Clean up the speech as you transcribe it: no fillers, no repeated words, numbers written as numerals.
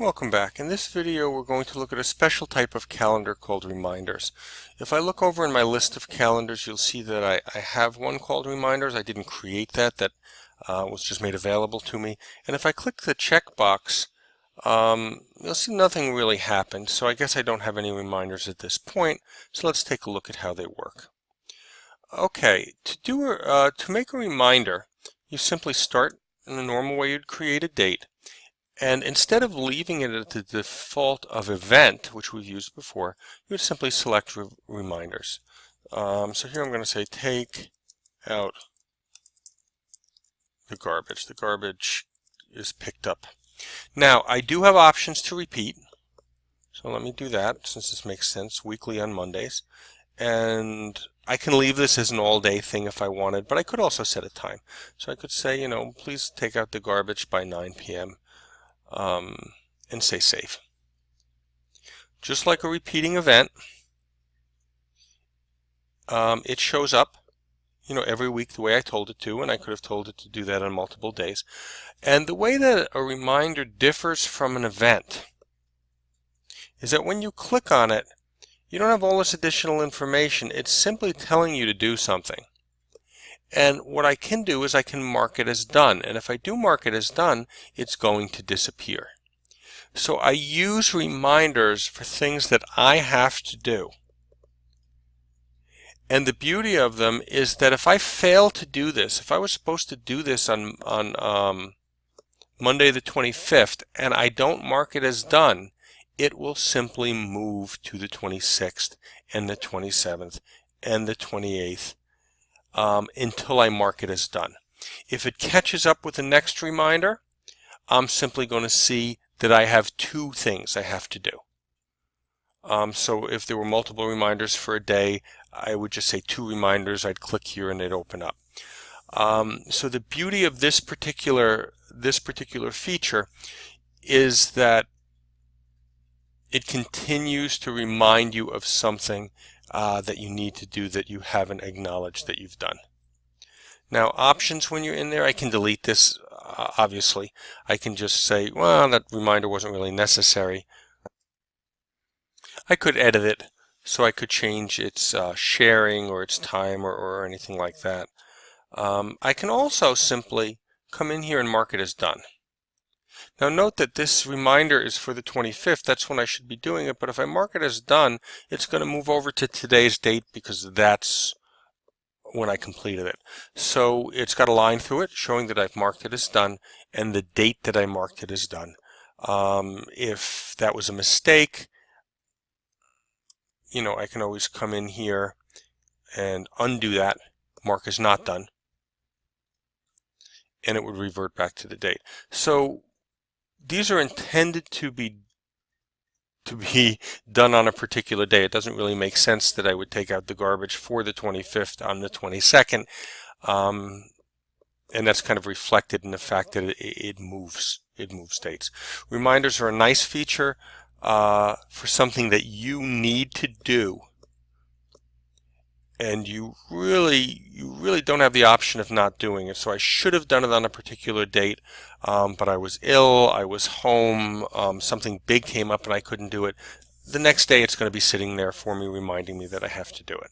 Welcome back. In this video we're going to look at a special type of calendar called reminders. If I look over in my list of calendars, you'll see that I have one called reminders. I didn't create that. That was just made available to me. And if I click the checkbox, you'll see nothing really happened. So I guess I don't have any reminders at this point. So let's take a look at how they work. Okay, to make a reminder, you simply start in the normal way you'd create a date. And instead of leaving it at the default of event, which we've used before, you would simply select reminders. So here I'm going to say take out the garbage. The garbage is picked up. Now, I do have options to repeat. So let me do that, since this makes sense, weekly on Mondays. And I can leave this as an all-day thing if I wanted, but I could also set a time. So I could say, please take out the garbage by 9 p.m. And say save. Just like a repeating event, it shows up, every week the way I told it to, and I could have told it to do that on multiple days. And the way that a reminder differs from an event is that when you click on it, you don't have all this additional information. It's simply telling you to do something. And what I can do is I can mark it as done. And if I do mark it as done, it's going to disappear. So I use reminders for things that I have to do. And the beauty of them is that if I fail to do this, if I was supposed to do this on Monday the 25th and I don't mark it as done, it will simply move to the 26th and the 27th and the 28th until I mark it as done. If it catches up with the next reminder, I'm simply going to see that I have two things I have to do. So if there were multiple reminders for a day, I would just say 2 reminders. I'd click here and it'd open up. So the beauty of this particular feature is that it continues to remind you of something that you need to do that you haven't acknowledged that you've done. Now, options when you're in there, I can delete this, obviously. I can just say, well, that reminder wasn't really necessary. I could edit it, so I could change its sharing or its time or anything like that. I can also simply come in here and mark it as done. Now note that this reminder is for the 25th. That's when I should be doing it. But if I mark it as done, it's going to move over to today's date because that's when I completed it. So it's got a line through it showing that I've marked it as done and the date that I marked it as done. If that was a mistake, I can always come in here and undo that, mark as not done, and it would revert back to the date. So these are intended to be done on a particular day. It doesn't really make sense that I would take out the garbage for the 25th on the 22nd, and that's kind of reflected in the fact that it moves dates. Reminders are a nice feature for something that you need to do, and you really don't have the option of not doing it. So I should have done it on a particular date, but I was ill, I was home, something big came up and I couldn't do it. The next day it's going to be sitting there for me, reminding me that I have to do it.